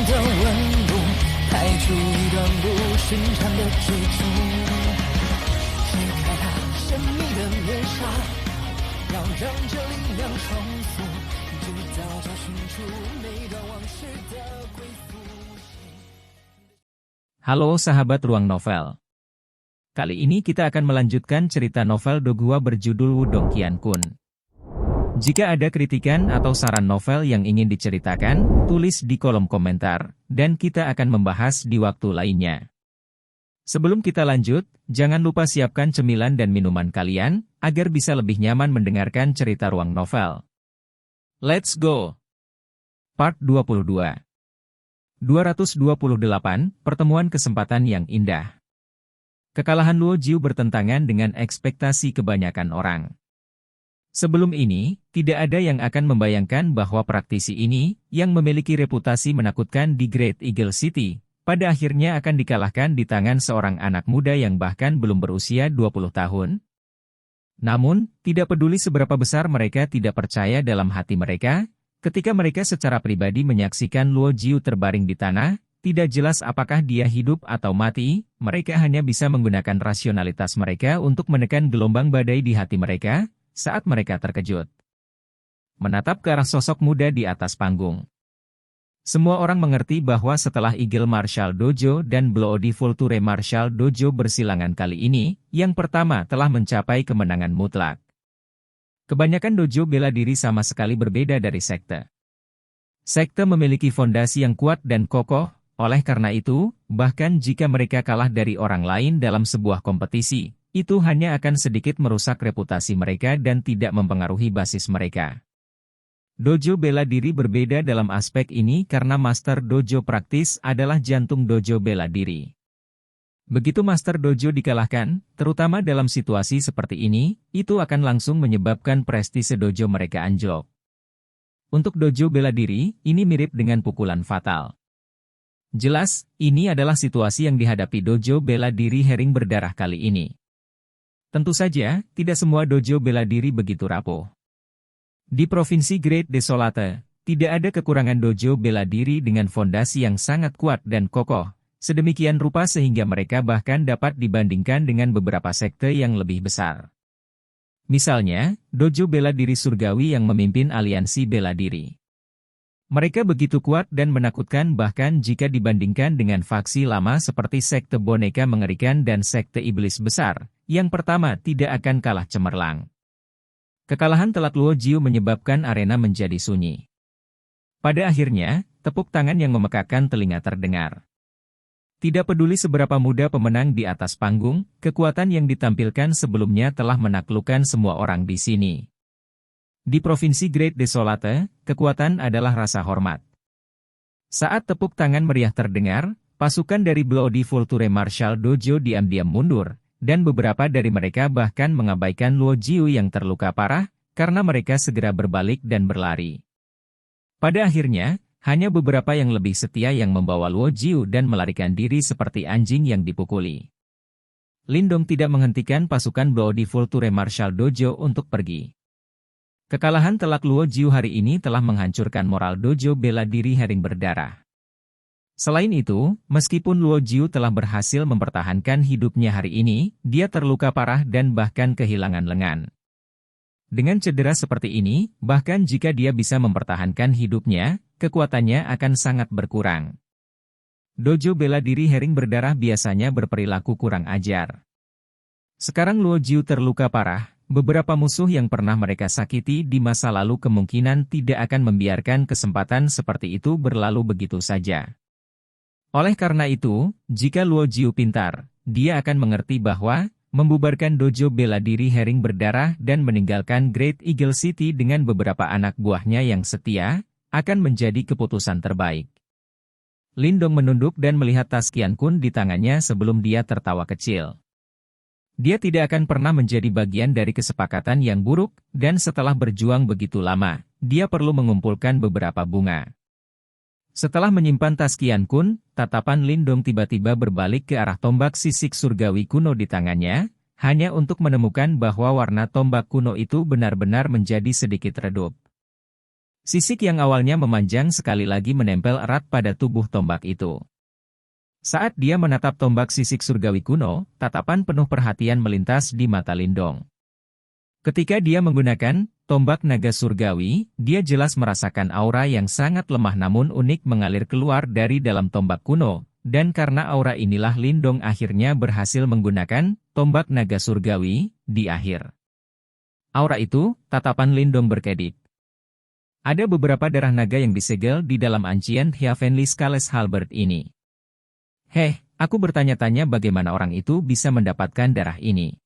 的温度，拍出一段不寻常的追逐。揭开它神秘的面纱，要让这力量重复，直到找寻出每段往事的归宿。Halo sahabat Ruang Novel. Kali ini kita akan melanjutkan cerita novel Dogua berjudul Wudong Qiankun. Jika ada kritikan atau saran novel yang ingin diceritakan, tulis di kolom komentar, dan kita akan membahas di waktu lainnya. Sebelum kita lanjut, jangan lupa siapkan cemilan dan minuman kalian, agar bisa lebih nyaman mendengarkan cerita Ruang Novel. Let's go! Part 22 228, Pertemuan Kesempatan yang Indah. Kekalahan Luo Jiu bertentangan dengan ekspektasi kebanyakan orang. Sebelum ini, tidak ada yang akan membayangkan bahwa praktisi ini, yang memiliki reputasi menakutkan di Great Eagle City, pada akhirnya akan dikalahkan di tangan seorang anak muda yang bahkan belum berusia 20 tahun. Namun, tidak peduli seberapa besar mereka tidak percaya dalam hati mereka, ketika mereka secara pribadi menyaksikan Luo Jiu terbaring di tanah, tidak jelas apakah dia hidup atau mati, mereka hanya bisa menggunakan rasionalitas mereka untuk menekan gelombang badai di hati mereka, saat mereka terkejut. Menatap ke arah sosok muda di atas panggung. Semua orang mengerti bahwa setelah Eagle Martial Dojo dan Bloody Vulture Martial Dojo bersilangan kali ini, yang pertama telah mencapai kemenangan mutlak. Kebanyakan dojo bela diri sama sekali berbeda dari sekte. Sekte memiliki fondasi yang kuat dan kokoh, oleh karena itu, bahkan jika mereka kalah dari orang lain dalam sebuah kompetisi, itu hanya akan sedikit merusak reputasi mereka dan tidak mempengaruhi basis mereka. Dojo bela diri berbeda dalam aspek ini karena Master Dojo praktis adalah jantung dojo bela diri. Begitu Master Dojo dikalahkan, terutama dalam situasi seperti ini, itu akan langsung menyebabkan prestise dojo mereka anjlok. Untuk dojo bela diri, ini mirip dengan pukulan fatal. Jelas, ini adalah situasi yang dihadapi dojo bela diri Hering Berdarah kali ini. Tentu saja, tidak semua dojo bela diri begitu rapuh. Di Provinsi Great Desolate, tidak ada kekurangan dojo bela diri dengan fondasi yang sangat kuat dan kokoh, sedemikian rupa sehingga mereka bahkan dapat dibandingkan dengan beberapa sekte yang lebih besar. Misalnya, dojo bela diri surgawi yang memimpin aliansi bela diri. Mereka begitu kuat dan menakutkan bahkan jika dibandingkan dengan faksi lama seperti sekte boneka mengerikan dan sekte iblis besar, yang pertama tidak akan kalah cemerlang. Kekalahan telak Luo Jiu menyebabkan arena menjadi sunyi. Pada akhirnya, tepuk tangan yang memekakkan telinga terdengar. Tidak peduli seberapa muda pemenang di atas panggung, kekuatan yang ditampilkan sebelumnya telah menaklukkan semua orang di sini. Di Provinsi Great Desolate, kekuatan adalah rasa hormat. Saat tepuk tangan meriah terdengar, pasukan dari Bloody Vulture Martial Dojo diam-diam mundur, dan beberapa dari mereka bahkan mengabaikan Luo Jiu yang terluka parah, karena mereka segera berbalik dan berlari. Pada akhirnya, hanya beberapa yang lebih setia yang membawa Luo Jiu dan melarikan diri seperti anjing yang dipukuli. Lindong tidak menghentikan pasukan Bloody Vulture Martial Dojo untuk pergi. Kekalahan telak Luo Jiu hari ini telah menghancurkan moral dojo bela diri Hering Berdarah. Selain itu, meskipun Luo Jiu telah berhasil mempertahankan hidupnya hari ini, dia terluka parah dan bahkan kehilangan lengan. Dengan cedera seperti ini, bahkan jika dia bisa mempertahankan hidupnya, kekuatannya akan sangat berkurang. Dojo bela diri Hering Berdarah biasanya berperilaku kurang ajar. Sekarang Luo Jiu terluka parah. Beberapa musuh yang pernah mereka sakiti di masa lalu kemungkinan tidak akan membiarkan kesempatan seperti itu berlalu begitu saja. Oleh karena itu, jika Luo Jiu pintar, dia akan mengerti bahwa membubarkan dojo bela diri Hering Berdarah dan meninggalkan Great Eagle City dengan beberapa anak buahnya yang setia, akan menjadi keputusan terbaik. Lindong menunduk dan melihat tas Qiankun di tangannya sebelum dia tertawa kecil. Dia tidak akan pernah menjadi bagian dari kesepakatan yang buruk, dan setelah berjuang begitu lama, dia perlu mengumpulkan beberapa bunga. Setelah menyimpan tas Qiankun, tatapan Lindong tiba-tiba berbalik ke arah tombak sisik surgawi kuno di tangannya, hanya untuk menemukan bahwa warna tombak kuno itu benar-benar menjadi sedikit redup. Sisik yang awalnya memanjang sekali lagi menempel erat pada tubuh tombak itu. Saat dia menatap tombak sisik surgawi kuno, tatapan penuh perhatian melintas di mata Lindong. Ketika dia menggunakan tombak naga surgawi, dia jelas merasakan aura yang sangat lemah namun unik mengalir keluar dari dalam tombak kuno, dan karena aura inilah Lindong akhirnya berhasil menggunakan tombak naga surgawi di akhir. Aura itu, tatapan Lindong berkedip. Ada beberapa darah naga yang disegel di dalam Ancient Heavenly Scales Halberd ini. Aku bertanya-tanya bagaimana orang itu bisa mendapatkan darah ini.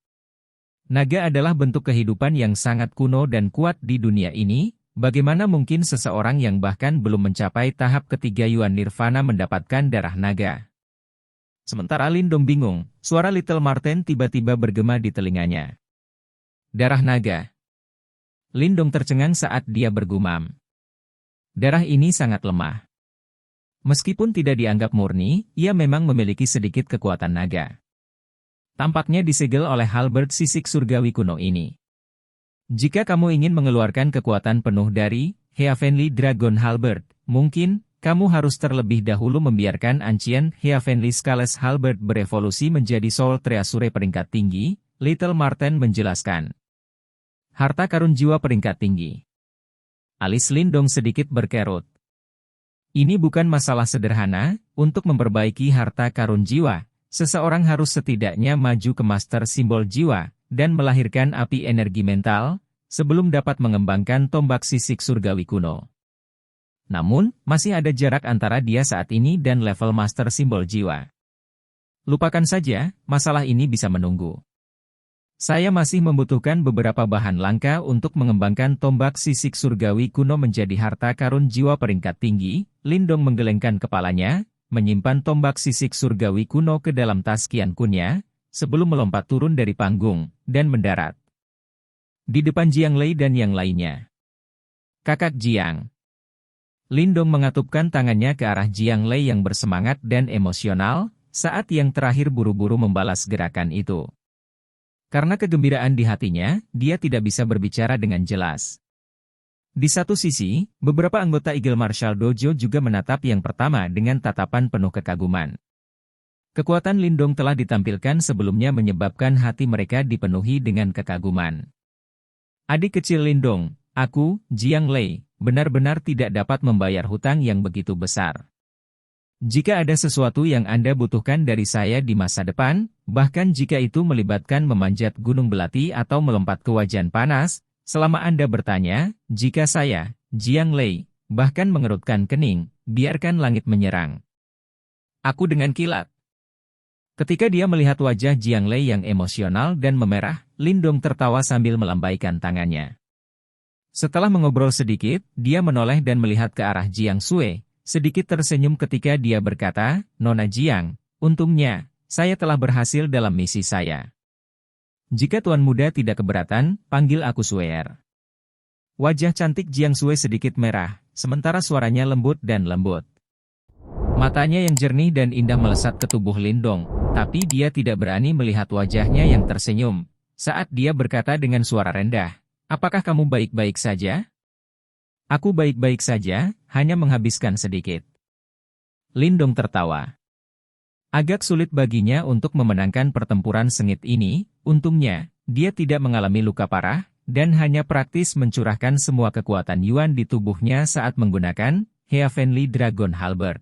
Naga adalah bentuk kehidupan yang sangat kuno dan kuat di dunia ini, bagaimana mungkin seseorang yang bahkan belum mencapai tahap ketiga Yuan Nirvana mendapatkan darah naga? Sementara Lindong bingung, suara Little Marten tiba-tiba bergema di telinganya. Darah naga. Lindong tercengang saat dia bergumam. Darah ini sangat lemah. Meskipun tidak dianggap murni, ia memang memiliki sedikit kekuatan naga. Tampaknya disegel oleh halberd sisik surgawi kuno ini. Jika kamu ingin mengeluarkan kekuatan penuh dari Heavenly Dragon Halberd, mungkin kamu harus terlebih dahulu membiarkan Ancient Heavenly Scales Halberd berevolusi menjadi Soul Treasure peringkat tinggi, Little Marten menjelaskan. Harta karun jiwa peringkat tinggi. Alis Lindong sedikit berkerut. Ini bukan masalah sederhana, untuk memperbaiki harta karun jiwa, seseorang harus setidaknya maju ke master simbol jiwa, dan melahirkan api energi mental, sebelum dapat mengembangkan tombak sisik surgawi kuno. Namun, masih ada jarak antara dia saat ini dan level master simbol jiwa. Lupakan saja, masalah ini bisa menunggu. Saya masih membutuhkan beberapa bahan langka untuk mengembangkan tombak sisik surgawi kuno menjadi harta karun jiwa peringkat tinggi. Lindong menggelengkan kepalanya, menyimpan tombak sisik surgawi kuno ke dalam tas Qian Kunnya, sebelum melompat turun dari panggung, dan mendarat di depan Jiang Lei dan yang lainnya. Kakak Jiang. Lindong mengatupkan tangannya ke arah Jiang Lei yang bersemangat dan emosional, saat yang terakhir buru-buru membalas gerakan itu. Karena kegembiraan di hatinya, dia tidak bisa berbicara dengan jelas. Di satu sisi, beberapa anggota Eagle Martial Dojo juga menatap yang pertama dengan tatapan penuh kekaguman. Kekuatan Lindong telah ditampilkan sebelumnya menyebabkan hati mereka dipenuhi dengan kekaguman. Adik kecil Lindong, aku, Jiang Lei, benar-benar tidak dapat membayar hutang yang begitu besar. Jika ada sesuatu yang Anda butuhkan dari saya di masa depan, bahkan jika itu melibatkan memanjat gunung belati atau melompat ke wajan panas, selama Anda bertanya, jika saya, Jiang Lei, bahkan mengerutkan kening, biarkan langit menyerang. Aku dengan kilat. Ketika dia melihat wajah Jiang Lei yang emosional dan memerah, Lindong tertawa sambil melambaikan tangannya. Setelah mengobrol sedikit, dia menoleh dan melihat ke arah Jiang Sui. Sedikit tersenyum ketika dia berkata, Nona Jiang, untungnya, saya telah berhasil dalam misi saya. Jika Tuan Muda tidak keberatan, panggil aku Suer. Wajah cantik Jiang Sui sedikit merah, sementara suaranya lembut dan lembut. Matanya yang jernih dan indah melesat ke tubuh Lindong, tapi dia tidak berani melihat wajahnya yang tersenyum. Saat dia berkata dengan suara rendah, apakah kamu baik-baik saja? Aku baik-baik saja, hanya menghabiskan sedikit. Lindong tertawa. Agak sulit baginya untuk memenangkan pertempuran sengit ini, untungnya, dia tidak mengalami luka parah, dan hanya praktis mencurahkan semua kekuatan Yuan di tubuhnya saat menggunakan Heavenly Dragon Halberd.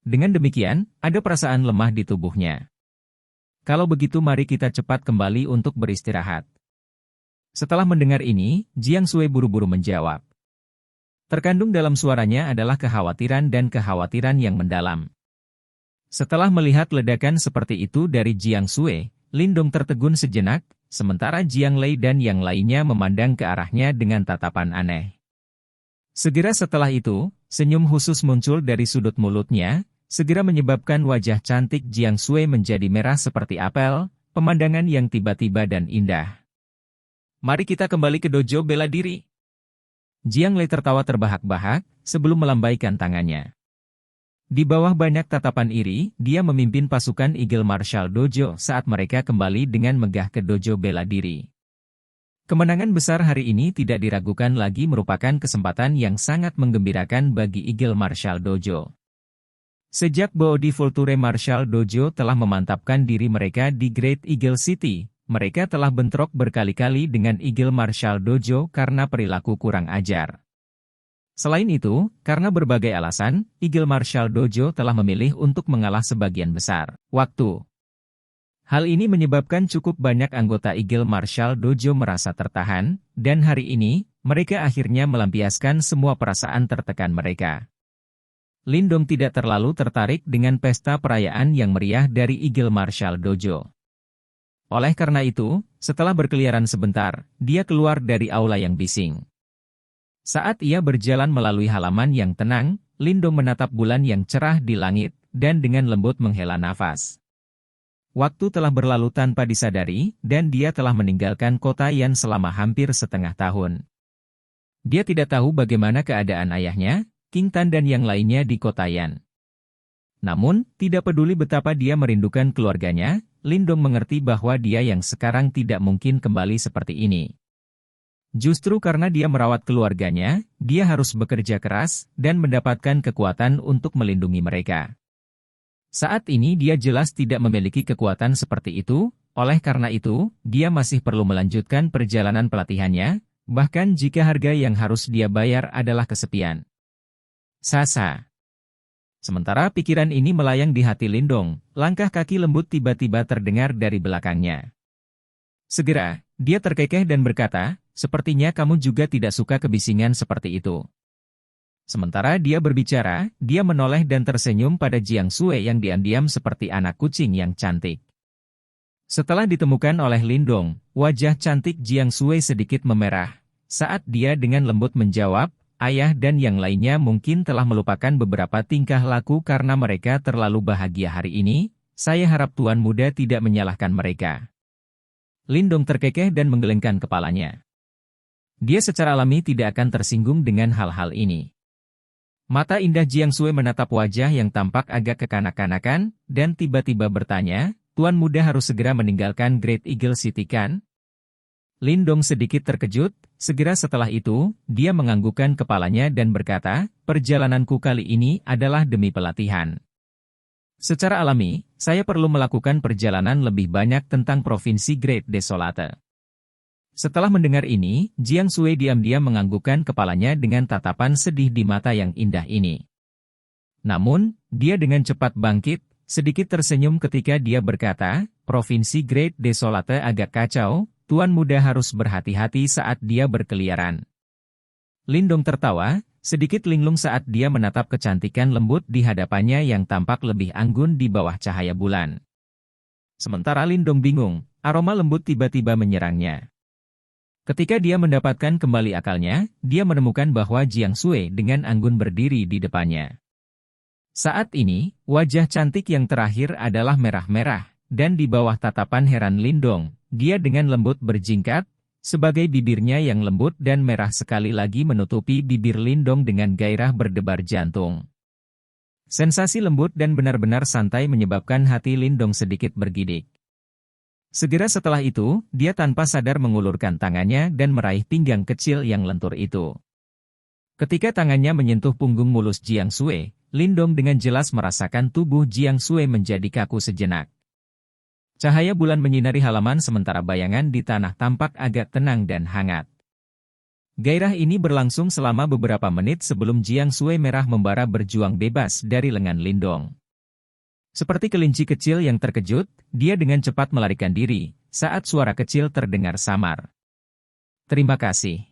Dengan demikian, ada perasaan lemah di tubuhnya. Kalau begitu mari kita cepat kembali untuk beristirahat. Setelah mendengar ini, Jiang Sui buru-buru menjawab. Terkandung dalam suaranya adalah kekhawatiran dan kekhawatiran yang mendalam. Setelah melihat ledakan seperti itu dari Jiang Sui, Lindong tertegun sejenak, sementara Jiang Lei dan yang lainnya memandang ke arahnya dengan tatapan aneh. Segera setelah itu, senyum khusus muncul dari sudut mulutnya, segera menyebabkan wajah cantik Jiang Sui menjadi merah seperti apel, pemandangan yang tiba-tiba dan indah. Mari kita kembali ke dojo bela diri. Jiang Lei tertawa terbahak-bahak, sebelum melambaikan tangannya. Di bawah banyak tatapan iri, dia memimpin pasukan Eagle Martial Dojo saat mereka kembali dengan megah ke dojo bela diri. Kemenangan besar hari ini tidak diragukan lagi merupakan kesempatan yang sangat menggembirakan bagi Eagle Martial Dojo. Sejak Body Vulture Martial Dojo telah memantapkan diri mereka di Great Eagle City, mereka telah bentrok berkali-kali dengan Eagle Martial Dojo karena perilaku kurang ajar. Selain itu, karena berbagai alasan, Eagle Martial Dojo telah memilih untuk mengalah sebagian besar waktu. Hal ini menyebabkan cukup banyak anggota Eagle Martial Dojo merasa tertahan, dan hari ini, mereka akhirnya melampiaskan semua perasaan tertekan mereka. Lindong tidak terlalu tertarik dengan pesta perayaan yang meriah dari Eagle Martial Dojo. Oleh karena itu, setelah berkeliaran sebentar, dia keluar dari aula yang bising. Saat ia berjalan melalui halaman yang tenang, Lindong menatap bulan yang cerah di langit, dan dengan lembut menghela nafas. Waktu telah berlalu tanpa disadari, dan dia telah meninggalkan kota Yan selama hampir setengah tahun. Dia tidak tahu bagaimana keadaan ayahnya, King Tan dan yang lainnya di kota Yan. Namun, tidak peduli betapa dia merindukan keluarganya, Lindong mengerti bahwa dia yang sekarang tidak mungkin kembali seperti ini. Justru karena dia merawat keluarganya, dia harus bekerja keras, dan mendapatkan kekuatan untuk melindungi mereka. Saat ini dia jelas tidak memiliki kekuatan seperti itu, oleh karena itu, dia masih perlu melanjutkan perjalanan pelatihannya, bahkan jika harga yang harus dia bayar adalah kesepian. Sasa. Sementara pikiran ini melayang di hati Lindong, langkah kaki lembut tiba-tiba terdengar dari belakangnya. Segera, dia terkekeh dan berkata, "Sepertinya kamu juga tidak suka kebisingan seperti itu." Sementara dia berbicara, dia menoleh dan tersenyum pada Jiang Sui yang diam-diam seperti anak kucing yang cantik. Setelah ditemukan oleh Lindong, wajah cantik Jiang Sui sedikit memerah. Saat dia dengan lembut menjawab, "Ayah dan yang lainnya mungkin telah melupakan beberapa tingkah laku karena mereka terlalu bahagia hari ini, saya harap tuan muda tidak menyalahkan mereka." Lindong terkekeh dan menggelengkan kepalanya. Dia secara alami tidak akan tersinggung dengan hal-hal ini. Mata indah Jiang Sui menatap wajah yang tampak agak kekanak-kanakan, dan tiba-tiba bertanya, "Tuan muda harus segera meninggalkan Great Eagle City kan?" Lindong sedikit terkejut, segera setelah itu, dia menganggukkan kepalanya dan berkata, "Perjalananku kali ini adalah demi pelatihan. Secara alami, saya perlu melakukan perjalanan lebih banyak tentang Provinsi Great Desolate." Setelah mendengar ini, Jiang Sui diam-diam menganggukkan kepalanya dengan tatapan sedih di mata yang indah ini. Namun, dia dengan cepat bangkit, sedikit tersenyum ketika dia berkata, "Provinsi Great Desolate agak kacau, tuan muda harus berhati-hati saat dia berkeliaran." Lindong tertawa, sedikit linglung saat dia menatap kecantikan lembut di hadapannya yang tampak lebih anggun di bawah cahaya bulan. Sementara Lindong bingung, aroma lembut tiba-tiba menyerangnya. Ketika dia mendapatkan kembali akalnya, dia menemukan bahwa Jiang Sui dengan anggun berdiri di depannya. Saat ini, wajah cantik yang terakhir adalah merah-merah, dan di bawah tatapan heran Lindong, dia dengan lembut berjingkat, sebagai bibirnya yang lembut dan merah sekali lagi menutupi bibir Lindong dengan gairah berdebar jantung. Sensasi lembut dan benar-benar santai menyebabkan hati Lindong sedikit bergidik. Segera setelah itu, dia tanpa sadar mengulurkan tangannya dan meraih pinggang kecil yang lentur itu. Ketika tangannya menyentuh punggung mulus Jiang Sui, Lindong dengan jelas merasakan tubuh Jiang Sui menjadi kaku sejenak. Cahaya bulan menyinari halaman sementara bayangan di tanah tampak agak tenang dan hangat. Gairah ini berlangsung selama beberapa menit sebelum Jiang Sui merah membara berjuang bebas dari lengan Lindong. Seperti kelinci kecil yang terkejut, dia dengan cepat melarikan diri, saat suara kecil terdengar samar. "Terima kasih."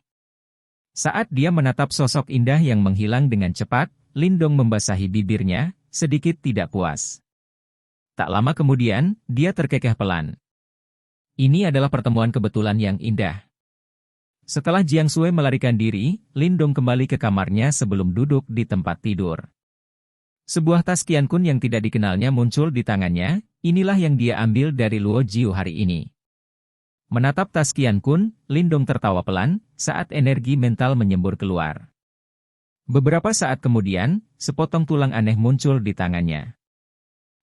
Saat dia menatap sosok indah yang menghilang dengan cepat, Lindong membasahi bibirnya, sedikit tidak puas. Tak lama kemudian, dia terkekeh pelan. Ini adalah pertemuan kebetulan yang indah. Setelah Jiang Sui melarikan diri, Lindong kembali ke kamarnya sebelum duduk di tempat tidur. Sebuah tas Qiankun yang tidak dikenalnya muncul di tangannya, inilah yang dia ambil dari Luo Jiu hari ini. Menatap tas Qiankun, Lindong tertawa pelan, saat energi mental menyembur keluar. Beberapa saat kemudian, sepotong tulang aneh muncul di tangannya.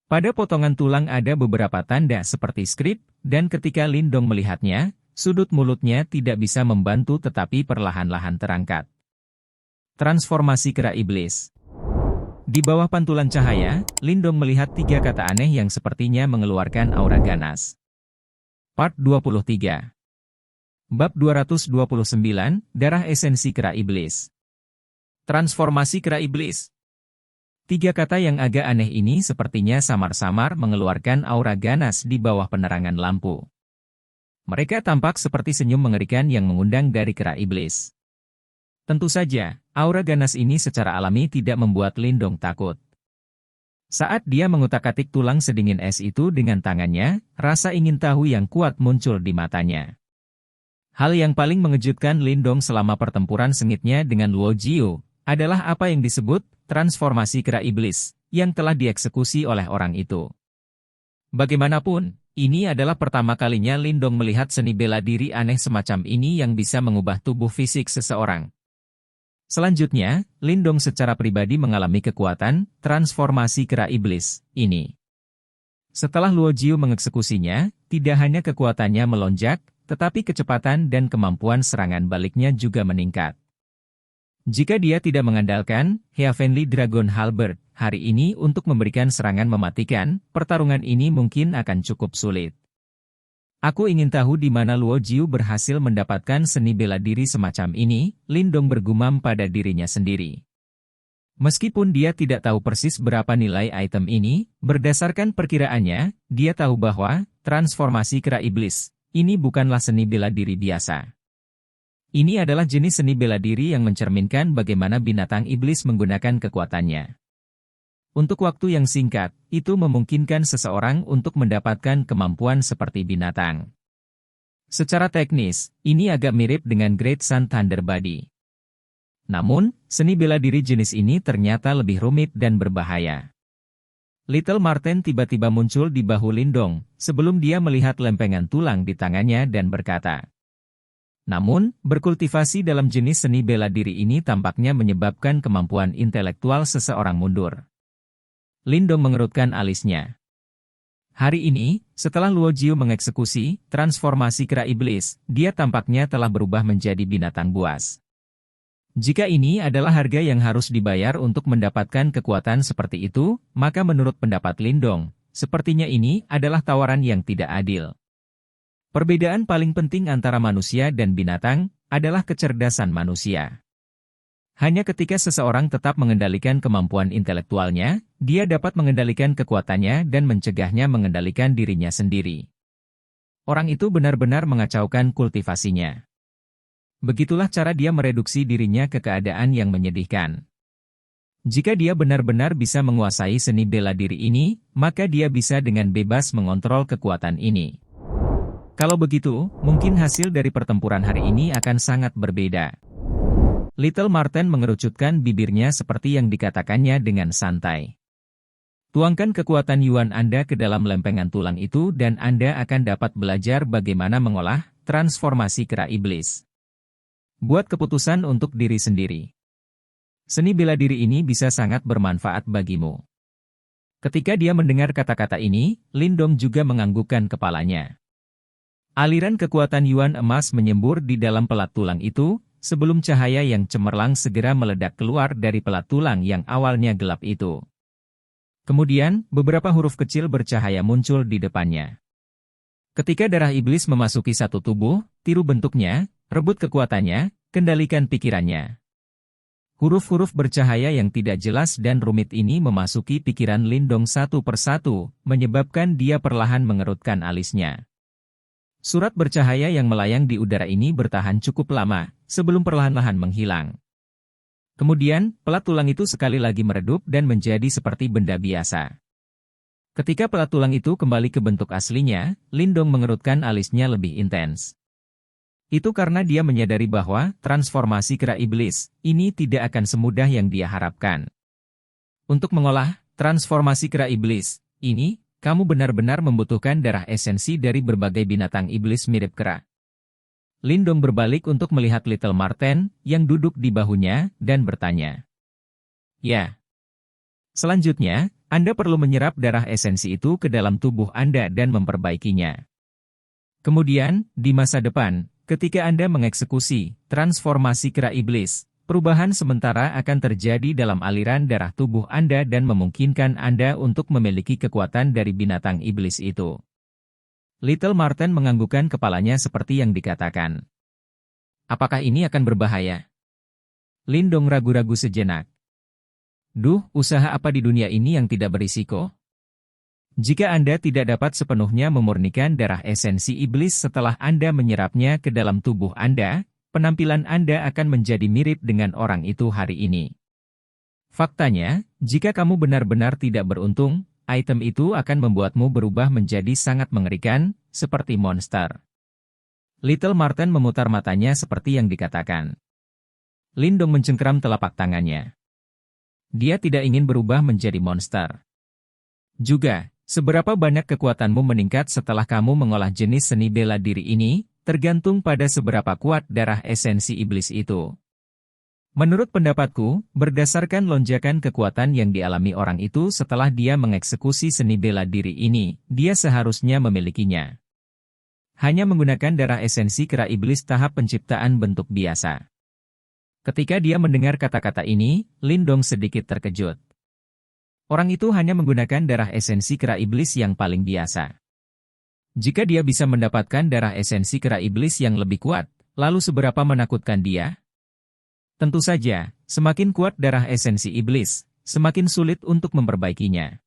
Pada potongan tulang ada beberapa tanda seperti skrip, dan ketika Lindong melihatnya, Sudut mulutnya tidak bisa membantu tetapi perlahan-lahan terangkat. Transformasi kera iblis. Di bawah pantulan cahaya, Lindong melihat 3 kata aneh yang sepertinya mengeluarkan aura ganas. Part 23. Bab 229, Darah Esensi Kera Iblis. Transformasi kera iblis. 3 kata yang agak aneh ini sepertinya samar-samar mengeluarkan aura ganas di bawah penerangan lampu. Mereka tampak seperti senyum mengerikan yang mengundang dari kera iblis. Tentu saja, aura ganas ini secara alami tidak membuat Lindong takut. Saat dia mengutak-atik tulang sedingin es itu dengan tangannya, rasa ingin tahu yang kuat muncul di matanya. Hal yang paling mengejutkan Lindong selama pertempuran sengitnya dengan Luo Jiu adalah apa yang disebut transformasi kera iblis yang telah dieksekusi oleh orang itu. Bagaimanapun, ini adalah pertama kalinya Lindong melihat seni bela diri aneh semacam ini yang bisa mengubah tubuh fisik seseorang. Selanjutnya, Lindong secara pribadi mengalami kekuatan transformasi kera iblis ini. Setelah Luo Jiu mengeksekusinya, tidak hanya kekuatannya melonjak, tetapi kecepatan dan kemampuan serangan baliknya juga meningkat. Jika dia tidak mengandalkan Heavenly Dragon Halberd hari ini untuk memberikan serangan mematikan, pertarungan ini mungkin akan cukup sulit. Aku ingin tahu di mana Luo Jiu berhasil mendapatkan seni bela diri semacam ini, Lindong bergumam pada dirinya sendiri. Meskipun dia tidak tahu persis berapa nilai item ini, berdasarkan perkiraannya, dia tahu bahwa transformasi kera iblis ini bukanlah seni bela diri biasa. Ini adalah jenis seni bela diri yang mencerminkan bagaimana binatang iblis menggunakan kekuatannya. Untuk waktu yang singkat, itu memungkinkan seseorang untuk mendapatkan kemampuan seperti binatang. Secara teknis, ini agak mirip dengan Great Sun Thunder Body. Namun, seni bela diri jenis ini ternyata lebih rumit dan berbahaya. Little Marten tiba-tiba muncul di bahu Lindong, sebelum dia melihat lempengan tulang di tangannya dan berkata, namun, berkultivasi dalam jenis seni bela diri ini tampaknya menyebabkan kemampuan intelektual seseorang mundur. Lindong mengerutkan alisnya. Hari ini, setelah Luo Jiu mengeksekusi transformasi kera iblis, dia tampaknya telah berubah menjadi binatang buas. Jika ini adalah harga yang harus dibayar untuk mendapatkan kekuatan seperti itu, maka menurut pendapat Lindong, sepertinya ini adalah tawaran yang tidak adil. Perbedaan paling penting antara manusia dan binatang adalah kecerdasan manusia. Hanya ketika seseorang tetap mengendalikan kemampuan intelektualnya, dia dapat mengendalikan kekuatannya dan mencegahnya mengendalikan dirinya sendiri. Orang itu benar-benar mengacaukan kultivasinya. Begitulah cara dia mereduksi dirinya ke keadaan yang menyedihkan. Jika dia benar-benar bisa menguasai seni bela diri ini, maka dia bisa dengan bebas mengontrol kekuatan ini. Kalau begitu, mungkin hasil dari pertempuran hari ini akan sangat berbeda. Little Marten mengerucutkan bibirnya seperti yang dikatakannya dengan santai. Tuangkan kekuatan Yuan Anda ke dalam lempengan tulang itu dan Anda akan dapat belajar bagaimana mengolah transformasi kera iblis. Buat keputusan untuk diri sendiri. Seni bela diri ini bisa sangat bermanfaat bagimu. Ketika dia mendengar kata-kata ini, Lindong juga menganggukkan kepalanya. Aliran kekuatan Yuan emas menyembur di dalam pelat tulang itu, sebelum cahaya yang cemerlang segera meledak keluar dari pelat tulang yang awalnya gelap itu. Kemudian, beberapa huruf kecil bercahaya muncul di depannya. Ketika darah iblis memasuki satu tubuh, tiru bentuknya, rebut kekuatannya, kendalikan pikirannya. Huruf-huruf bercahaya yang tidak jelas dan rumit ini memasuki pikiran Lindong satu persatu, menyebabkan dia perlahan mengerutkan alisnya. Surat bercahaya yang melayang di udara ini bertahan cukup lama, sebelum perlahan-lahan menghilang. Kemudian, pelat tulang itu sekali lagi meredup dan menjadi seperti benda biasa. Ketika pelat tulang itu kembali ke bentuk aslinya, Lindong mengerutkan alisnya lebih intens. Itu karena dia menyadari bahwa transformasi kera iblis ini tidak akan semudah yang dia harapkan. Untuk mengolah transformasi kera iblis ini, kamu benar-benar membutuhkan darah esensi dari berbagai binatang iblis mirip kera. Lindong berbalik untuk melihat Little Marten yang duduk di bahunya dan bertanya. Ya. Selanjutnya, Anda perlu menyerap darah esensi itu ke dalam tubuh Anda dan memperbaikinya. Kemudian, di masa depan, ketika Anda mengeksekusi transformasi kera iblis, perubahan sementara akan terjadi dalam aliran darah tubuh Anda dan memungkinkan Anda untuk memiliki kekuatan dari binatang iblis itu. Little Marten menganggukkan kepalanya seperti yang dikatakan. Apakah ini akan berbahaya? Lindong ragu-ragu sejenak. Duh, usaha apa di dunia ini yang tidak berisiko? Jika Anda tidak dapat sepenuhnya memurnikan darah esensi iblis setelah Anda menyerapnya ke dalam tubuh Anda, penampilan Anda akan menjadi mirip dengan orang itu hari ini. Faktanya, jika kamu benar-benar tidak beruntung, item itu akan membuatmu berubah menjadi sangat mengerikan, seperti monster. Little Marten memutar matanya seperti yang dikatakan. Lindong mencengkeram telapak tangannya. Dia tidak ingin berubah menjadi monster. Juga, seberapa banyak kekuatanmu meningkat setelah kamu mengolah jenis seni bela diri ini, tergantung pada seberapa kuat darah esensi iblis itu. Menurut pendapatku, berdasarkan lonjakan kekuatan yang dialami orang itu setelah dia mengeksekusi seni bela diri ini, dia seharusnya memilikinya. Hanya menggunakan darah esensi kera iblis tahap penciptaan bentuk biasa. Ketika dia mendengar kata-kata ini, Lindong sedikit terkejut. Orang itu hanya menggunakan darah esensi kera iblis yang paling biasa. Jika dia bisa mendapatkan darah esensi kera iblis yang lebih kuat, lalu seberapa menakutkan dia? Tentu saja, semakin kuat darah esensi iblis, semakin sulit untuk memperbaikinya.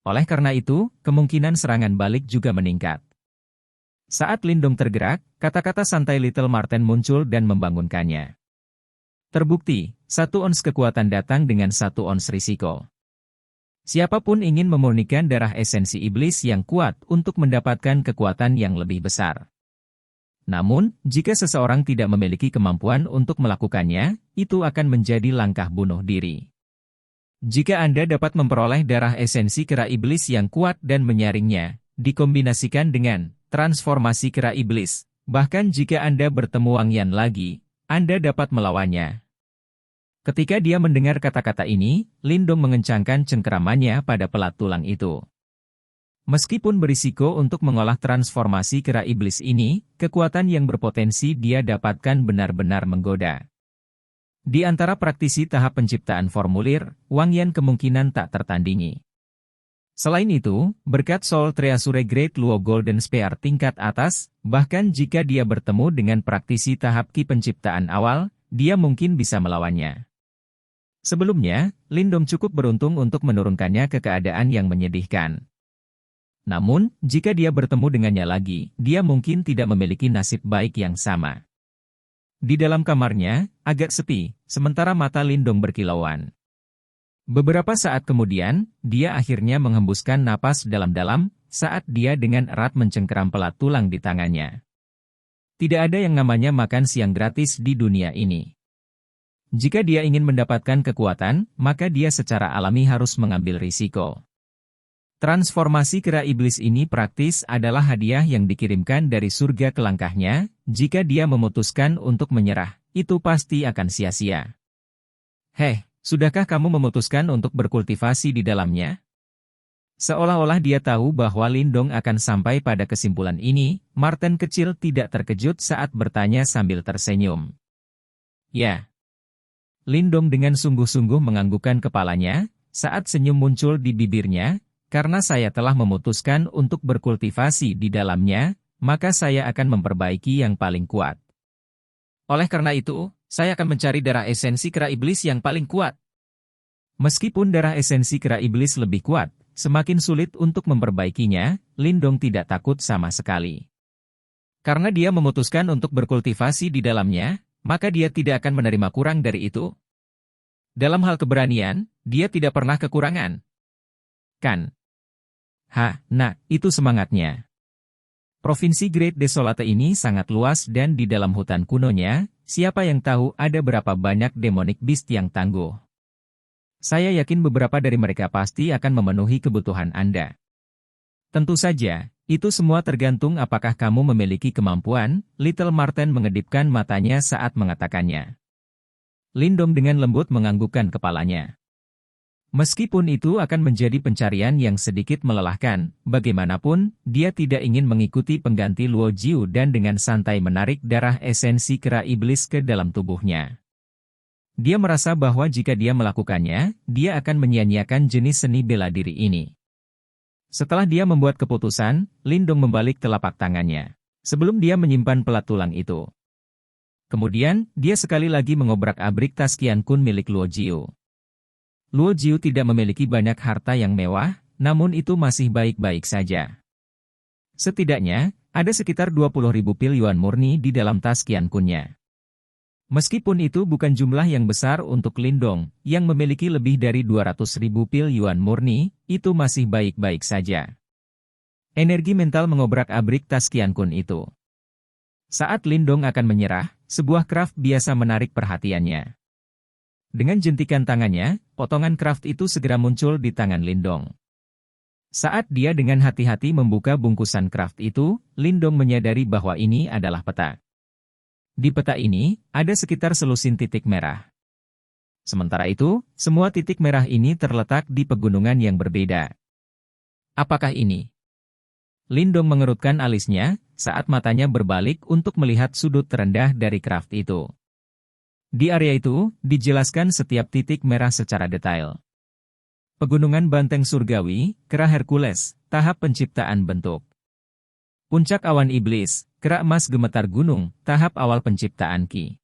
Oleh karena itu, kemungkinan serangan balik juga meningkat. Saat Lindong tergerak, kata-kata santai Little Marten muncul dan membangunkannya. Terbukti, 1 ons kekuatan datang dengan 1 ons risiko. Siapapun ingin memurnikan darah esensi iblis yang kuat untuk mendapatkan kekuatan yang lebih besar. Namun, jika seseorang tidak memiliki kemampuan untuk melakukannya, itu akan menjadi langkah bunuh diri. Jika Anda dapat memperoleh darah esensi kera iblis yang kuat dan menyaringnya, dikombinasikan dengan transformasi kera iblis, bahkan jika Anda bertemu Wang Yan lagi, Anda dapat melawannya. Ketika dia mendengar kata-kata ini, Lindong mengencangkan cengkeramannya pada pelat tulang itu. Meskipun berisiko untuk mengolah transformasi kera iblis ini, kekuatan yang berpotensi dia dapatkan benar-benar menggoda. Di antara praktisi tahap penciptaan formulir, Wang Yan kemungkinan tak tertandingi. Selain itu, berkat Soul Treasure Great Luo Golden Spear tingkat atas, bahkan jika dia bertemu dengan praktisi tahap Ki penciptaan awal, dia mungkin bisa melawannya. Sebelumnya, Lindong cukup beruntung untuk menurunkannya ke keadaan yang menyedihkan. Namun, jika dia bertemu dengannya lagi, dia mungkin tidak memiliki nasib baik yang sama. Di dalam kamarnya, agak sepi, sementara mata Lindong berkilauan. Beberapa saat kemudian, dia akhirnya menghembuskan napas dalam-dalam, saat dia dengan erat mencengkeram pelat tulang di tangannya. Tidak ada yang namanya makan siang gratis di dunia ini. Jika dia ingin mendapatkan kekuatan, maka dia secara alami harus mengambil risiko. Transformasi kera iblis ini praktis adalah hadiah yang dikirimkan dari surga ke langkahnya, jika dia memutuskan untuk menyerah, itu pasti akan sia-sia. Heh, sudahkah kamu memutuskan untuk berkultivasi di dalamnya? Seolah-olah dia tahu bahwa Lindong akan sampai pada kesimpulan ini, Marten kecil tidak terkejut saat bertanya sambil tersenyum. Ya. Lindong dengan sungguh-sungguh menganggukkan kepalanya, saat senyum muncul di bibirnya, karena saya telah memutuskan untuk berkultivasi di dalamnya, maka saya akan memperbaiki yang paling kuat. Oleh karena itu, saya akan mencari darah esensi kera iblis yang paling kuat. Meskipun darah esensi kera iblis lebih kuat, semakin sulit untuk memperbaikinya, Lindong tidak takut sama sekali. Karena dia memutuskan untuk berkultivasi di dalamnya, maka dia tidak akan menerima kurang dari itu. Dalam hal keberanian, dia tidak pernah kekurangan. Kan? Nah, itu semangatnya. Provinsi Great Desolate ini sangat luas dan di dalam hutan kunonya, siapa yang tahu ada berapa banyak demonic beast yang tangguh. Saya yakin beberapa dari mereka pasti akan memenuhi kebutuhan Anda. Tentu saja, itu semua tergantung apakah kamu memiliki kemampuan, Little Marten mengedipkan matanya saat mengatakannya. Lindong dengan lembut menganggukkan kepalanya. Meskipun itu akan menjadi pencarian yang sedikit melelahkan, bagaimanapun, dia tidak ingin mengikuti pengganti Luo Jiu dan dengan santai menarik darah esensi kera iblis ke dalam tubuhnya. Dia merasa bahwa jika dia melakukannya, dia akan menyia-nyiakan jenis seni bela diri ini. Setelah dia membuat keputusan, Lindong membalik telapak tangannya. Sebelum dia menyimpan pelat tulang itu. Kemudian, dia sekali lagi mengobrak-abrik tas Qian Kun milik Luo Jiu. Luo Jiu tidak memiliki banyak harta yang mewah, namun itu masih baik-baik saja. Setidaknya, ada sekitar 20.000 pil yuan murni di dalam tas Qian Kunnya. Meskipun itu bukan jumlah yang besar untuk Lindong, yang memiliki lebih dari 200.000 pil yuan murni, itu masih baik-baik saja. Energi mental mengobrak-abrik tas Qian Kun itu. Saat Lindong akan menyerah, sebuah craft biasa menarik perhatiannya. Dengan jentikan tangannya, potongan craft itu segera muncul di tangan Lindong. Saat dia dengan hati-hati membuka bungkusan craft itu, Lindong menyadari bahwa ini adalah peta. Di peta ini, ada sekitar selusin titik merah. Sementara itu, semua titik merah ini terletak di pegunungan yang berbeda. Apakah ini? Lindong mengerutkan alisnya, saat matanya berbalik untuk melihat sudut terendah dari craft itu. Di area itu, dijelaskan setiap titik merah secara detail. Pegunungan Banteng Surgawi, Kera Hercules, tahap penciptaan bentuk. Puncak Awan Iblis, Kera Emas Gemetar Gunung, tahap awal penciptaan Ki.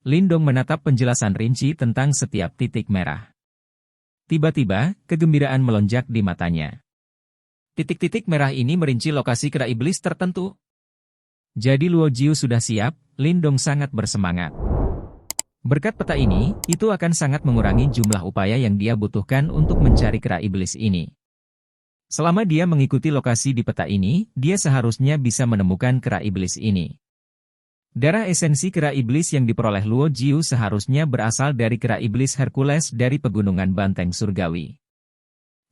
Lindong menatap penjelasan rinci tentang setiap titik merah. Tiba-tiba, kegembiraan melonjak di matanya. Titik-titik merah ini merinci lokasi Kera Iblis tertentu. Jadi Luo Jiu sudah siap, Lindong sangat bersemangat. Berkat peta ini, itu akan sangat mengurangi jumlah upaya yang dia butuhkan untuk mencari kera iblis ini. Selama dia mengikuti lokasi di peta ini, dia seharusnya bisa menemukan kera iblis ini. Darah esensi kera iblis yang diperoleh Luo Jiu seharusnya berasal dari kera iblis Hercules dari Pegunungan Banteng Surgawi.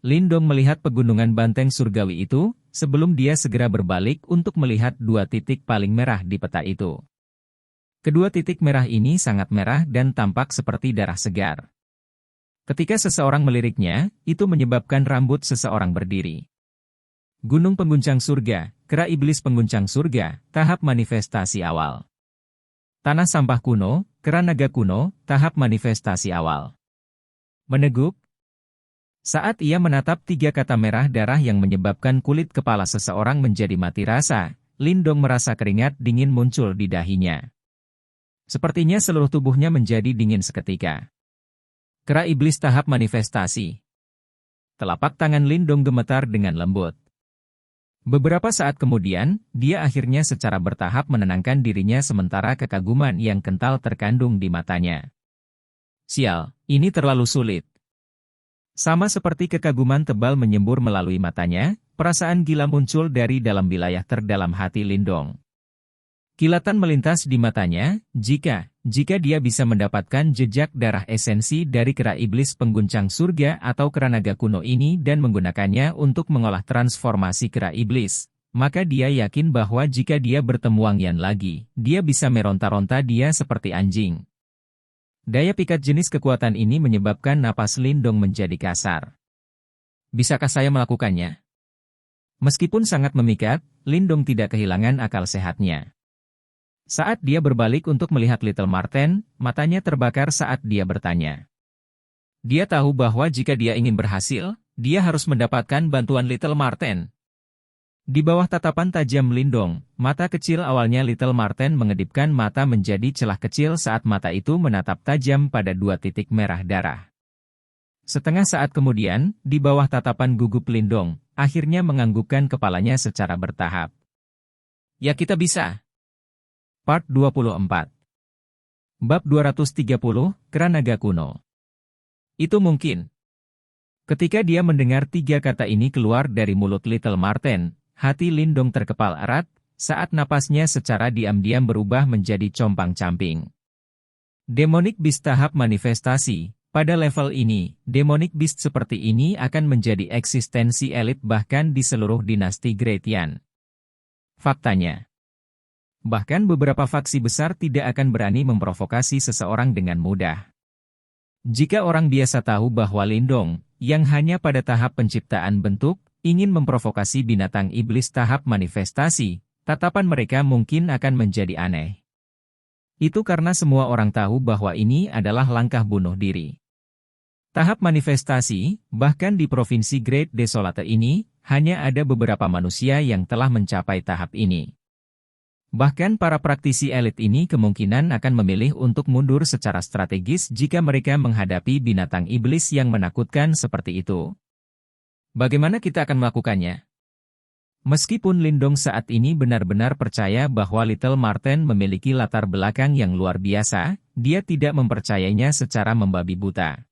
Lindong melihat Pegunungan Banteng Surgawi itu, sebelum dia segera berbalik untuk melihat dua titik paling merah di peta itu. Kedua titik merah ini sangat merah dan tampak seperti darah segar. Ketika seseorang meliriknya, itu menyebabkan rambut seseorang berdiri. Gunung Pengguncang Surga, Kera Iblis Pengguncang Surga, tahap manifestasi awal. Tanah Sampah Kuno, Kera Naga Kuno, tahap manifestasi awal. Meneguk. Saat ia menatap tiga kata merah darah yang menyebabkan kulit kepala seseorang menjadi mati rasa, Lindong merasa keringat dingin muncul di dahinya. Sepertinya seluruh tubuhnya menjadi dingin seketika. Kera iblis tahap manifestasi. Telapak tangan Lindong gemetar dengan lembut. Beberapa saat kemudian, dia akhirnya secara bertahap menenangkan dirinya sementara kekaguman yang kental terkandung di matanya. Sial, ini terlalu sulit. Sama seperti kekaguman tebal menyembur melalui matanya, perasaan gila muncul dari dalam wilayah terdalam hati Lindong. Kilatan melintas di matanya, jika dia bisa mendapatkan jejak darah esensi dari kera iblis pengguncang surga atau kera naga kuno ini dan menggunakannya untuk mengolah transformasi kera iblis, maka dia yakin bahwa jika dia bertemu Wang Yan lagi, dia bisa meronta-ronta dia seperti anjing. Daya pikat jenis kekuatan ini menyebabkan napas Lindong menjadi kasar. Bisakah saya melakukannya? Meskipun sangat memikat, Lindong tidak kehilangan akal sehatnya. Saat dia berbalik untuk melihat Little Marten, matanya terbakar saat dia bertanya. Dia tahu bahwa jika dia ingin berhasil, dia harus mendapatkan bantuan Little Marten. Di bawah tatapan tajam Lindong, mata kecil awalnya Little Marten mengedipkan mata menjadi celah kecil saat mata itu menatap tajam pada dua titik merah darah. Setengah saat kemudian, di bawah tatapan gugup Lindong, akhirnya menganggukkan kepalanya secara bertahap. Ya kita bisa. Part 24. Bab 230, Kera Naga Kuno. Itu mungkin. Ketika dia mendengar tiga kata ini keluar dari mulut Little Marten, hati Lindong terkepal erat, saat napasnya secara diam-diam berubah menjadi compang-camping. Demonic Beast tahap manifestasi. Pada level ini, Demonic Beast seperti ini akan menjadi eksistensi elit bahkan di seluruh dinasti Great Yan. Faktanya. Bahkan beberapa faksi besar tidak akan berani memprovokasi seseorang dengan mudah. Jika orang biasa tahu bahwa Lindong, yang hanya pada tahap penciptaan bentuk, ingin memprovokasi binatang iblis tahap manifestasi, tatapan mereka mungkin akan menjadi aneh. Itu karena semua orang tahu bahwa ini adalah langkah bunuh diri. Tahap manifestasi, bahkan di Provinsi Great Desolate ini, hanya ada beberapa manusia yang telah mencapai tahap ini. Bahkan para praktisi elit ini kemungkinan akan memilih untuk mundur secara strategis jika mereka menghadapi binatang iblis yang menakutkan seperti itu. Bagaimana kita akan melakukannya? Meskipun Lindong saat ini benar-benar percaya bahwa Little Marten memiliki latar belakang yang luar biasa, dia tidak mempercayainya secara membabi buta.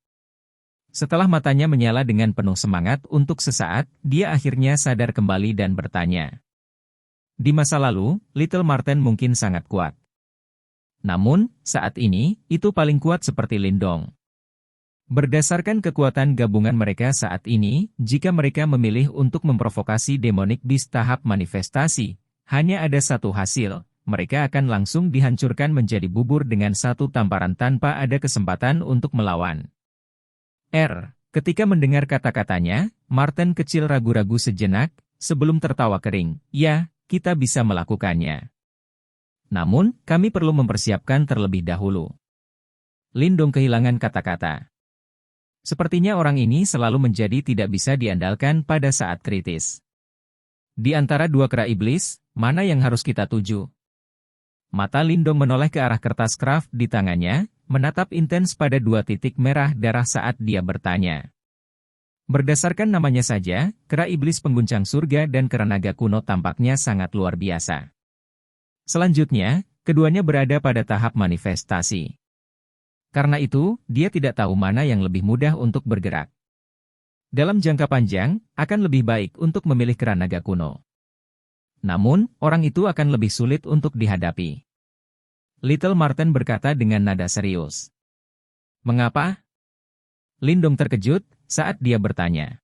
Setelah matanya menyala dengan penuh semangat untuk sesaat, dia akhirnya sadar kembali dan bertanya. Di masa lalu, Little Marten mungkin sangat kuat. Namun, saat ini, itu paling kuat seperti Lindong. Berdasarkan kekuatan gabungan mereka saat ini, jika mereka memilih untuk memprovokasi Demonic Beast tahap manifestasi, hanya ada satu hasil, mereka akan langsung dihancurkan menjadi bubur dengan satu tamparan tanpa ada kesempatan untuk melawan. Ketika mendengar kata-katanya, Marten kecil ragu-ragu sejenak, sebelum tertawa kering. Ya, kita bisa melakukannya. Namun, kami perlu mempersiapkan terlebih dahulu. Lindong kehilangan kata-kata. Sepertinya orang ini selalu menjadi tidak bisa diandalkan pada saat kritis. Di antara dua kera iblis, mana yang harus kita tuju? Mata Lindong menoleh ke arah kertas craft di tangannya, menatap intens pada dua titik merah darah saat dia bertanya. Berdasarkan namanya saja, kera iblis pengguncang surga dan kera naga kuno tampaknya sangat luar biasa. Selanjutnya, keduanya berada pada tahap manifestasi. Karena itu, dia tidak tahu mana yang lebih mudah untuk bergerak. Dalam jangka panjang, akan lebih baik untuk memilih kera naga kuno. Namun, orang itu akan lebih sulit untuk dihadapi. Little Marten berkata dengan nada serius. Mengapa? Lindong terkejut saat dia bertanya.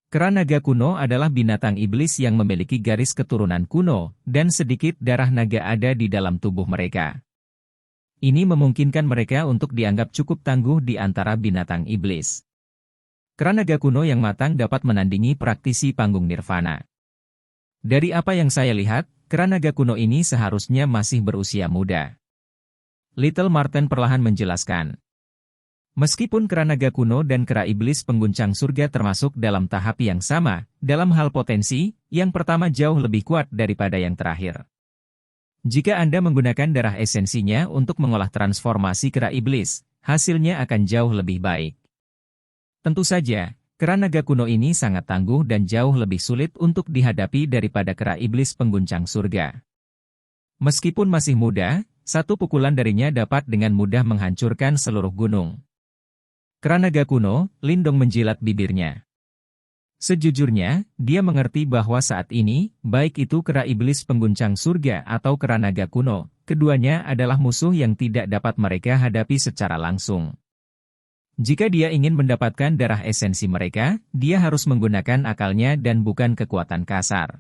Kera naga kuno adalah binatang iblis yang memiliki garis keturunan kuno, dan sedikit darah naga ada di dalam tubuh mereka. Ini memungkinkan mereka untuk dianggap cukup tangguh di antara binatang iblis. Kera naga kuno yang matang dapat menandingi praktisi panggung nirvana. Dari apa yang saya lihat, kera naga kuno ini seharusnya masih berusia muda. Little Marten perlahan menjelaskan. Meskipun kera naga kuno dan kera iblis pengguncang surga termasuk dalam tahap yang sama, dalam hal potensi, yang pertama jauh lebih kuat daripada yang terakhir. Jika Anda menggunakan darah esensinya untuk mengolah transformasi kera iblis, hasilnya akan jauh lebih baik. Tentu saja, kera naga kuno ini sangat tangguh dan jauh lebih sulit untuk dihadapi daripada kera iblis pengguncang surga. Meskipun masih muda, satu pukulan darinya dapat dengan mudah menghancurkan seluruh gunung. Kera naga kuno, Lindong menjilat bibirnya. Sejujurnya, dia mengerti bahwa saat ini, baik itu kera iblis pengguncang surga atau kera naga kuno, keduanya adalah musuh yang tidak dapat mereka hadapi secara langsung. Jika dia ingin mendapatkan darah esensi mereka, dia harus menggunakan akalnya dan bukan kekuatan kasar.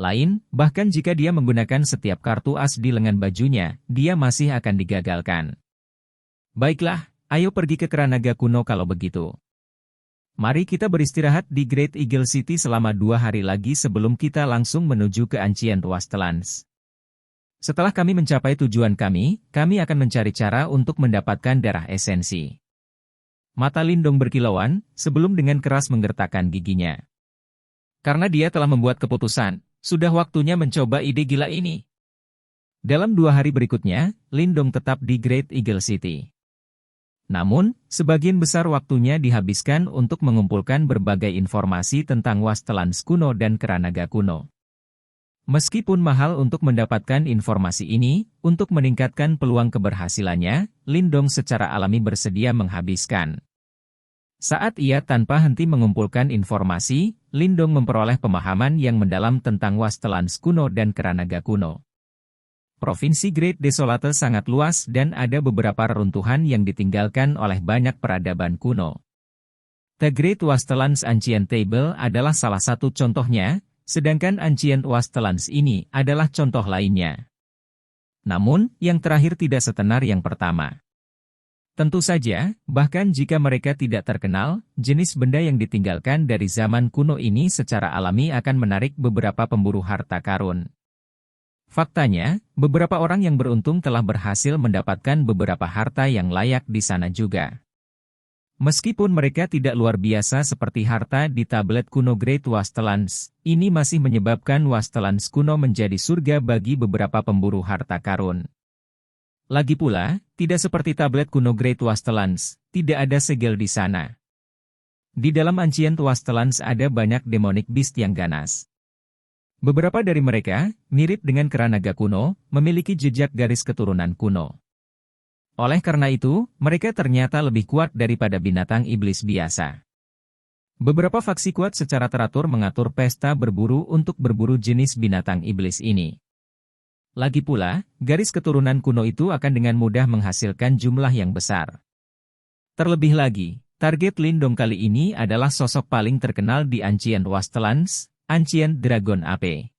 Bahkan jika dia menggunakan setiap kartu as di lengan bajunya, dia masih akan digagalkan. Baiklah, ayo pergi ke kera naga kuno kalau begitu. Mari kita beristirahat di Great Eagle City selama 2 hari lagi sebelum kita langsung menuju ke Ancient Wastelands. Setelah kami mencapai tujuan kami akan mencari cara untuk mendapatkan darah esensi. Mata Lindong berkilauan, sebelum dengan keras menggertakkan giginya. Karena dia telah membuat keputusan, sudah waktunya mencoba ide gila ini. Dalam 2 hari berikutnya, Lindong tetap di Great Eagle City. Namun, sebagian besar waktunya dihabiskan untuk mengumpulkan berbagai informasi tentang Wastelands kuno dan kera naga kuno. Meskipun mahal untuk mendapatkan informasi ini, untuk meningkatkan peluang keberhasilannya, Lindong secara alami bersedia menghabiskan. Saat ia tanpa henti mengumpulkan informasi, Lindong memperoleh pemahaman yang mendalam tentang Wastelands kuno dan kera naga kuno. Provinsi Great Desolate sangat luas dan ada beberapa reruntuhan yang ditinggalkan oleh banyak peradaban kuno. The Great Wastelands Ancient Table adalah salah satu contohnya, sedangkan Ancient Wastelands ini adalah contoh lainnya. Namun, yang terakhir tidak setenar yang pertama. Tentu saja, bahkan jika mereka tidak terkenal, jenis benda yang ditinggalkan dari zaman kuno ini secara alami akan menarik beberapa pemburu harta karun. Faktanya, beberapa orang yang beruntung telah berhasil mendapatkan beberapa harta yang layak di sana juga. Meskipun mereka tidak luar biasa seperti harta di tablet kuno Great Wastelands, ini masih menyebabkan Wastelands kuno menjadi surga bagi beberapa pemburu harta karun. Lagi pula, tidak seperti tablet kuno Great Wastelands, tidak ada segel di sana. Di dalam Ancient Wastelands ada banyak demonic beast yang ganas. Beberapa dari mereka, mirip dengan kera naga kuno, memiliki jejak garis keturunan kuno. Oleh karena itu, mereka ternyata lebih kuat daripada binatang iblis biasa. Beberapa faksi kuat secara teratur mengatur pesta berburu untuk berburu jenis binatang iblis ini. Lagi pula, garis keturunan kuno itu akan dengan mudah menghasilkan jumlah yang besar. Terlebih lagi, target Lindong kali ini adalah sosok paling terkenal di Ancient Wastelands, Ancient Dragon Ape.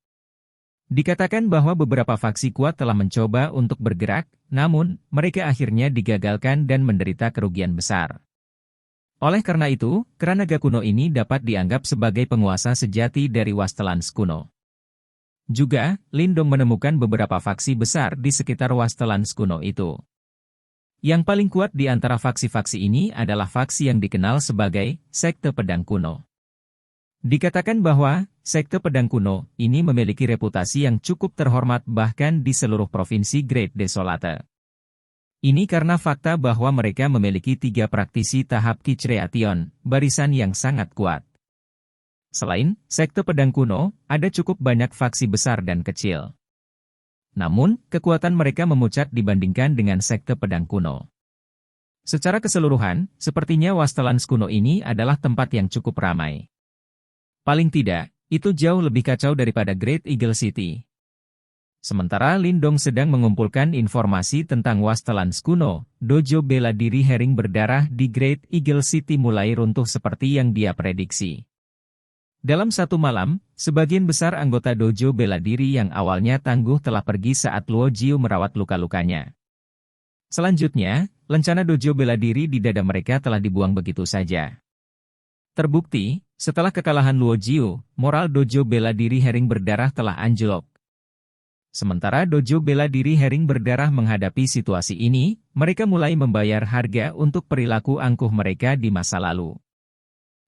Dikatakan bahwa beberapa faksi kuat telah mencoba untuk bergerak, namun, mereka akhirnya digagalkan dan menderita kerugian besar. Oleh karena itu, kera naga kuno ini dapat dianggap sebagai penguasa sejati dari Wastelands kuno. Juga, Lindong menemukan beberapa faksi besar di sekitar Wastelands kuno itu. Yang paling kuat di antara faksi-faksi ini adalah faksi yang dikenal sebagai Sekte Pedang Kuno. Dikatakan bahwa Sekte Pedang Kuno ini memiliki reputasi yang cukup terhormat bahkan di seluruh provinsi Great Desolate. Ini karena fakta bahwa mereka memiliki 3 praktisi tahap Kicreation, barisan yang sangat kuat. Selain Sekte Pedang Kuno, ada cukup banyak faksi besar dan kecil. Namun, kekuatan mereka memuncak dibandingkan dengan Sekte Pedang Kuno. Secara keseluruhan, sepertinya Wastelands kuno ini adalah tempat yang cukup ramai. Paling tidak, itu jauh lebih kacau daripada Great Eagle City. Sementara Lindong sedang mengumpulkan informasi tentang Wastelands kuno, dojo bela diri Herring Berdarah di Great Eagle City mulai runtuh seperti yang dia prediksi. Dalam satu malam, sebagian besar anggota dojo bela diri yang awalnya tangguh telah pergi saat Luo Jiu merawat luka-lukanya. Selanjutnya, lencana dojo bela diri di dada mereka telah dibuang begitu saja. Terbukti, setelah kekalahan Luo Jiu, moral dojo bela diri Herring Berdarah telah anjlok. Sementara dojo bela diri Herring Berdarah menghadapi situasi ini, mereka mulai membayar harga untuk perilaku angkuh mereka di masa lalu.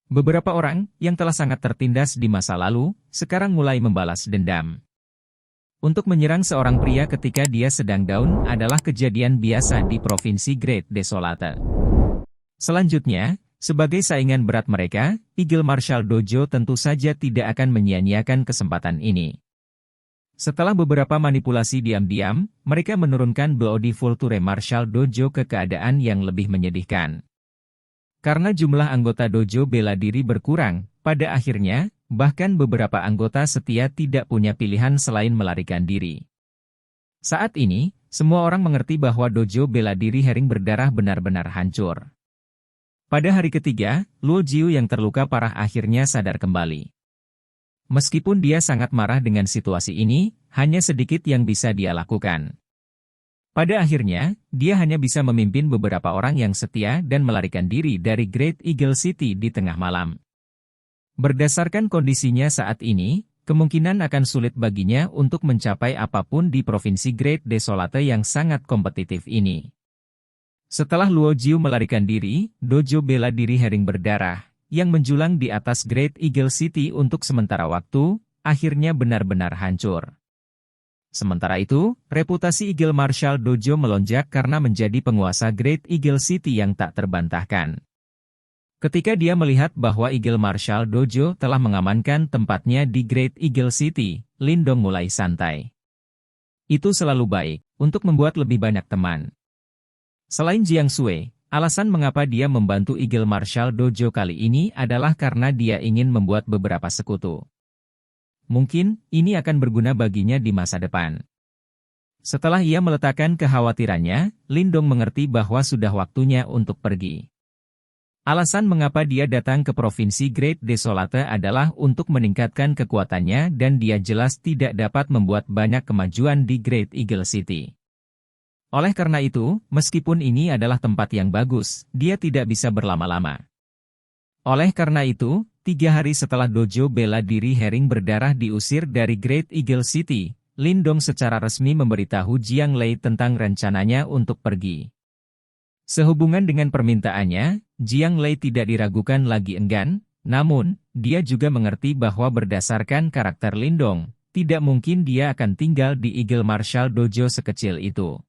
Beberapa orang, yang telah sangat tertindas di masa lalu, sekarang mulai membalas dendam. Untuk menyerang seorang pria ketika dia sedang down adalah kejadian biasa di Provinsi Great Desolate. Selanjutnya, sebagai saingan berat mereka, Eagle Martial Dojo tentu saja tidak akan menyia-nyiakan kesempatan ini. Setelah beberapa manipulasi diam-diam, mereka menurunkan Bloody Vulture Martial Dojo ke keadaan yang lebih menyedihkan. Karena jumlah anggota dojo bela diri berkurang, pada akhirnya, bahkan beberapa anggota setia tidak punya pilihan selain melarikan diri. Saat ini, semua orang mengerti bahwa dojo bela diri Herring Berdarah benar-benar hancur. Pada hari ketiga, Luo Jiu yang terluka parah akhirnya sadar kembali. Meskipun dia sangat marah dengan situasi ini, hanya sedikit yang bisa dia lakukan. Pada akhirnya, dia hanya bisa memimpin beberapa orang yang setia dan melarikan diri dari Great Eagle City di tengah malam. Berdasarkan kondisinya saat ini, kemungkinan akan sulit baginya untuk mencapai apapun di Provinsi Great Desolate yang sangat kompetitif ini. Setelah Luo Jiu melarikan diri, dojo bela diri Herring Berdarah, yang menjulang di atas Great Eagle City untuk sementara waktu, akhirnya benar-benar hancur. Sementara itu, reputasi Eagle Martial Dojo melonjak karena menjadi penguasa Great Eagle City yang tak terbantahkan. Ketika dia melihat bahwa Eagle Martial Dojo telah mengamankan tempatnya di Great Eagle City, Lindong mulai santai. Itu selalu baik, untuk membuat lebih banyak teman. Selain Jiang Sui, alasan mengapa dia membantu Eagle Martial Dojo kali ini adalah karena dia ingin membuat beberapa sekutu. Mungkin, ini akan berguna baginya di masa depan. Setelah ia meletakkan kekhawatirannya, Lindong mengerti bahwa sudah waktunya untuk pergi. Alasan mengapa dia datang ke Provinsi Great Desolate adalah untuk meningkatkan kekuatannya dan dia jelas tidak dapat membuat banyak kemajuan di Great Eagle City. Oleh karena itu, meskipun ini adalah tempat yang bagus, dia tidak bisa berlama-lama. Oleh karena itu, 3 hari setelah dojo bela diri Herring berdarah diusir dari Great Eagle City, Lindong secara resmi memberitahu Jiang Lei tentang rencananya untuk pergi. Sehubungan dengan permintaannya, Jiang Lei tidak diragukan lagi enggan, namun, dia juga mengerti bahwa berdasarkan karakter Lindong, tidak mungkin dia akan tinggal di Eagle Martial Dojo sekecil itu.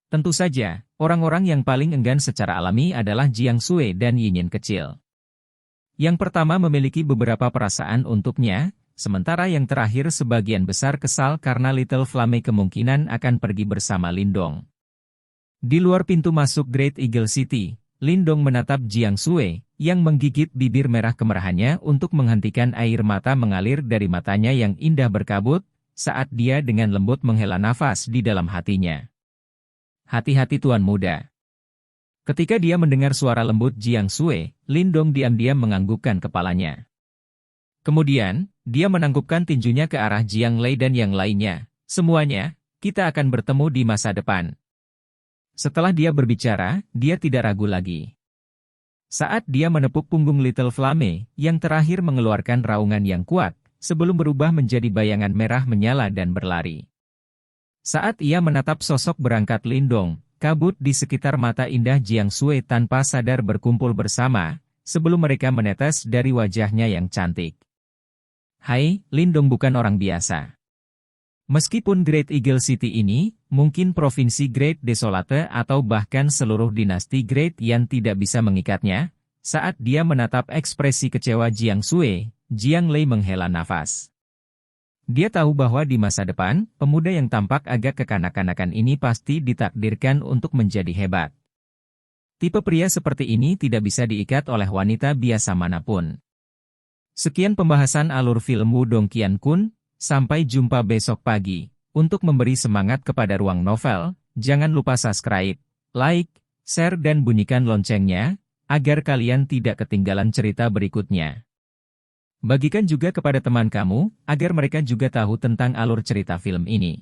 Tentu saja, orang-orang yang paling enggan secara alami adalah Jiang Sui dan Yinyin kecil. Yang pertama memiliki beberapa perasaan untuknya, sementara yang terakhir sebagian besar kesal karena Little Flame kemungkinan akan pergi bersama Lindong. Di luar pintu masuk Great Eagle City, Lindong menatap Jiang Sui, yang menggigit bibir merah kemerahannya untuk menghentikan air mata mengalir dari matanya yang indah berkabut, saat dia dengan lembut menghela nafas di dalam hatinya. Hati-hati tuan muda. Ketika dia mendengar suara lembut Jiang Sui, Lindong diam-diam menganggukkan kepalanya. Kemudian, dia menangkupkan tinjunya ke arah Jiang Lei dan yang lainnya. Semuanya, kita akan bertemu di masa depan. Setelah dia berbicara, dia tidak ragu lagi. Saat dia menepuk punggung Little Flame, yang terakhir mengeluarkan raungan yang kuat, sebelum berubah menjadi bayangan merah menyala dan berlari. Saat ia menatap sosok berangkat Lindong, kabut di sekitar mata indah Jiang Sui tanpa sadar berkumpul bersama, sebelum mereka menetes dari wajahnya yang cantik. Hai, Lindong bukan orang biasa. Meskipun Great Eagle City ini, mungkin provinsi Great Desolate atau bahkan seluruh dinasti Great yang tidak bisa mengikatnya, saat dia menatap ekspresi kecewa Jiang Sui, Jiang Lei menghela nafas. Dia tahu bahwa di masa depan, pemuda yang tampak agak kekanak-kanakan ini pasti ditakdirkan untuk menjadi hebat. Tipe pria seperti ini tidak bisa diikat oleh wanita biasa manapun. Sekian pembahasan alur film Wudong Qiankun. Sampai jumpa besok pagi. Untuk memberi semangat kepada Ruang Novel, jangan lupa subscribe, like, share dan bunyikan loncengnya, agar kalian tidak ketinggalan cerita berikutnya. Bagikan juga kepada teman kamu, agar mereka juga tahu tentang alur cerita film ini.